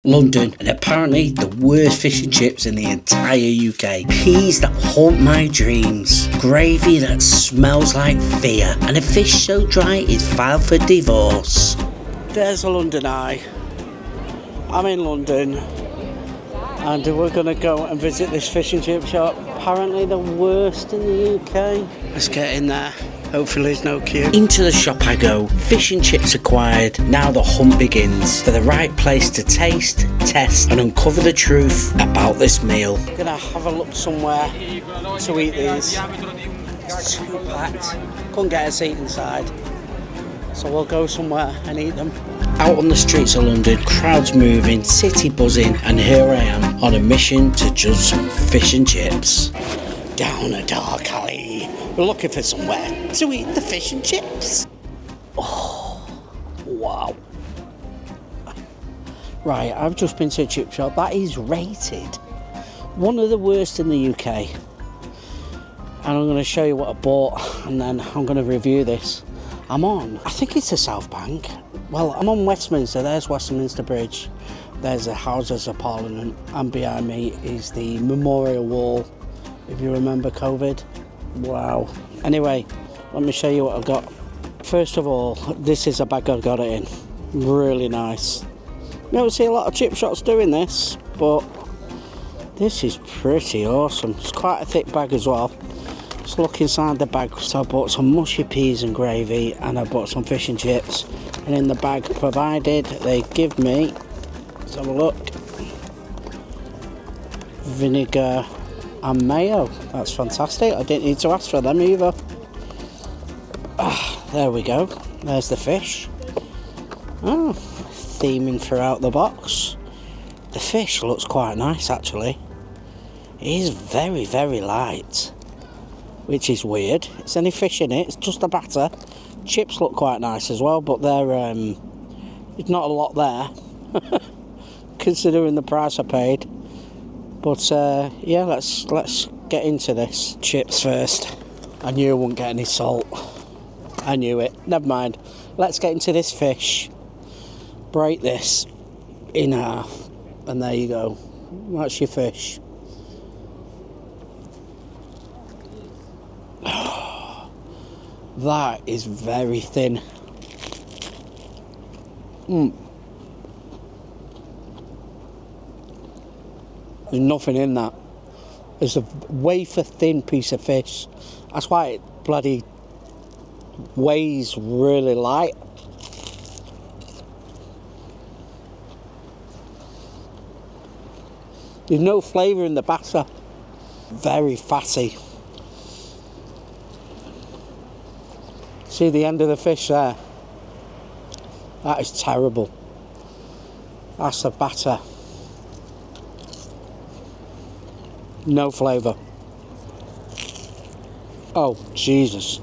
London, and apparently the worst fish and chips in the entire UK. Peas that haunt my dreams, gravy that smells like fear, and a fish so dry it's filed for divorce. There's a London eye. I'm in London and we're gonna go and visit this fish and chip shop. Apparently the worst in the UK. Let's get in there. Hopefully there's no queue. Into the shop I go, fish and chips acquired, now the hunt begins for the right place to taste, test and uncover the truth about this meal. Gonna have a look somewhere to eat these. It's too packed, couldn't get a seat inside, so we'll go somewhere and eat them. Out on the streets of London, crowds moving, city buzzing, and here I am on a mission to judge some fish and chips. Down a dark alley, we're looking for somewhere to eat the fish and chips. Oh, wow. Right, I've just been to a chip shop that is rated one of the worst in the UK. And I'm going to show you what I bought and then I'm going to review this. I'm on, I think it's a South Bank. Well, I'm on Westminster, there's Westminster Bridge. There's the Houses of Parliament and behind me is the Memorial Wall. If you remember COVID. Wow. Anyway, let me show you what I've got. First of all, this is a bag I got it in. Really nice. You don't see a lot of chip shops doing this, but this is pretty awesome. It's quite a thick bag as well. Let's look inside the bag. So I bought some mushy peas and gravy and I bought some fish and chips. And in the bag provided, they give me, let's have a look, vinegar and mayo. That's fantastic. I didn't need to ask for them either. There we go. There's the fish. Oh, theming throughout the box. The fish looks quite nice actually. It is very, very light, which is weird. It's any fish in it, it's just a batter. Chips look quite nice as well, but they're there's not a lot there considering the price I paid. But yeah, let's get into this. Chips first. I knew I wouldn't get any salt. I knew it. Never mind. Let's get into this fish. Break this in half. And there you go. That's your fish. That is very thin. There's nothing in that. It's a wafer thin piece of fish. That's why it bloody weighs really light. There's no flavour in the batter. Very fatty. See the end of the fish there? That is terrible. That's the batter. No flavour. Oh, Jesus.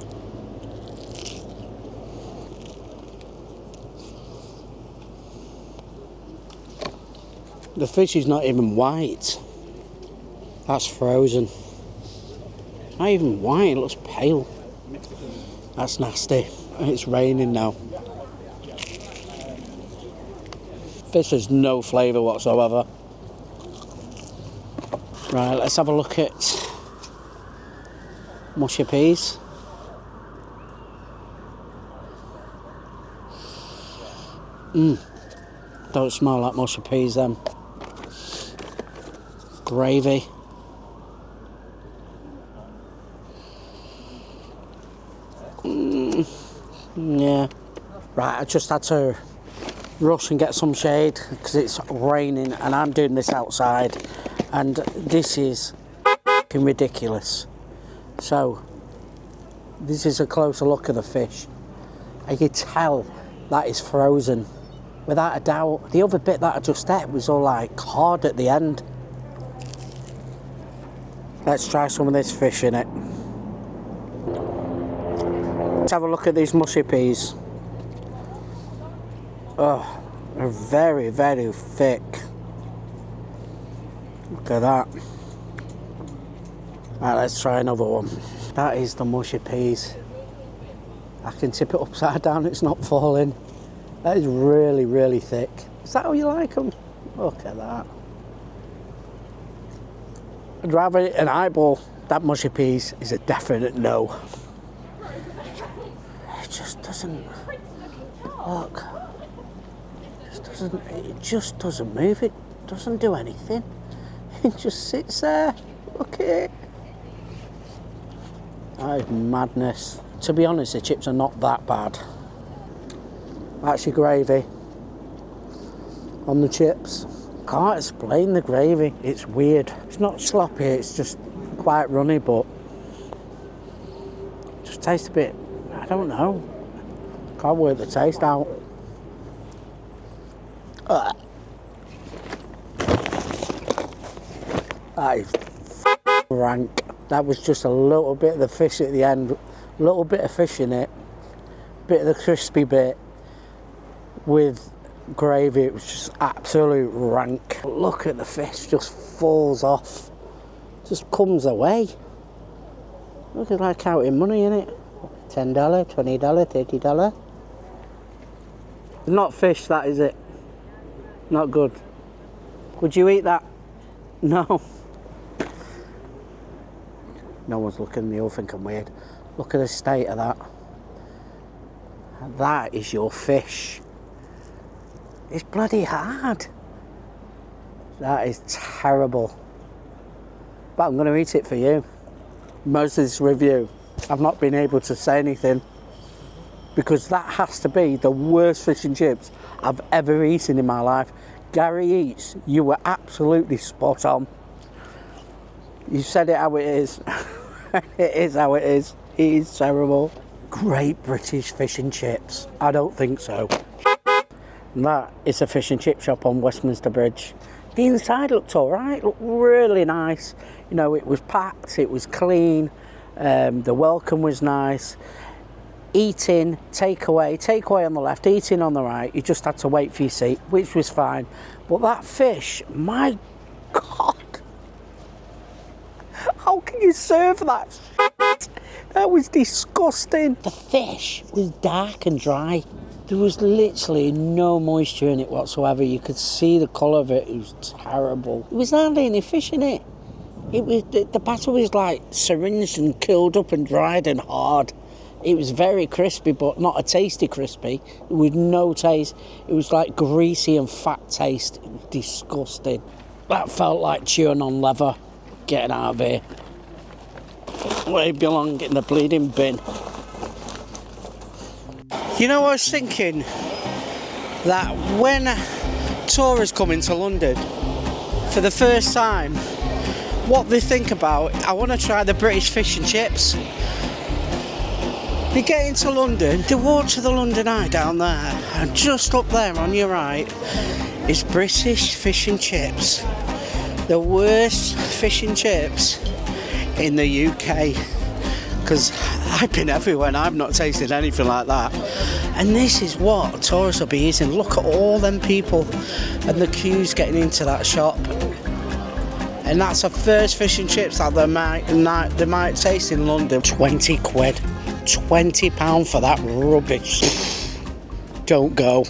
The fish is not even white. That's frozen. Not even white, it looks pale. That's nasty. And it's raining now. Fish has no flavour whatsoever. Right, let's have a look at mushy peas. Don't smell like mushy peas then. Gravy. Yeah. Right, I just had to rush and get some shade because it's raining and I'm doing this outside. And this is fucking ridiculous. So, this is a closer look at the fish. And you can tell that is frozen. Without a doubt. The other bit that I just ate was all like hard at the end. Let's try some of this fish in it. Let's have a look at these mushy peas. Oh, they're very, very thick. Look at that. Right, let's try another one. That is the mushy peas. I can tip it upside down, it's not falling. That is really, really thick. Is that how you like them? Look at that. I'd rather eat an eyeball. That mushy peas is a definite no. It just doesn't. Look. It just doesn't move. It doesn't do anything. It just sits there. Look at it. That is madness. To be honest, the chips are not that bad. That's your gravy on the chips. Can't explain the gravy. It's weird. It's not sloppy. It's just quite runny, but just tastes a bit. I don't know. Can't work the taste out. That is rank. That was just a little bit of the fish at the end, a little bit of fish in it, bit of the crispy bit with gravy. It was just absolute rank. Look at the fish, just falls off, just comes away. Look at like counting money in it. $10, $20, $30. Not fish, that is it. Not good. Would you eat that? No. No one's looking, they'll think I'm weird. Look at the state of that. That is your fish. It's bloody hard. That is terrible. But I'm going to eat it for you. Most of this review, I've not been able to say anything because that has to be the worst fish and chips I've ever eaten in my life. Gary Eats, you were absolutely spot on. You said it how it is. It is how it is. It is terrible. Great British fish and chips. I don't think so. And that is a fish and chip shop on Westminster Bridge. The inside looked alright, looked really nice. You know, it was packed, it was clean, the welcome was nice. Eating, takeaway on the left, eating on the right. You just had to wait for your seat, which was fine. But that fish, my God. How can you serve that shit? That was disgusting. The fish was dark and dry. There was literally no moisture in it whatsoever. You could see the colour of it. It was terrible. There was hardly any fish in it. It was the batter was like syringed and curled up and dried and hard. It was very crispy, but not a tasty crispy. With no taste. It was like greasy and fat taste. It was disgusting. That felt like chewing on leather. Getting out of here. Where it belonged, in the bleeding bin. You know, I was thinking that when tourists come into London for the first time, what they think about, I want to try the British fish and chips. You get into London, they walk to the London Eye down there, and just up there on your right is British fish and chips. The worst fish and chips in the UK. Because I've been everywhere and I've not tasted anything like that. And this is what tourists will be eating. Look at all them people and the queues getting into that shop. And that's the first fish and chips that they might taste in London. 20 quid. £20 for that rubbish. Don't go.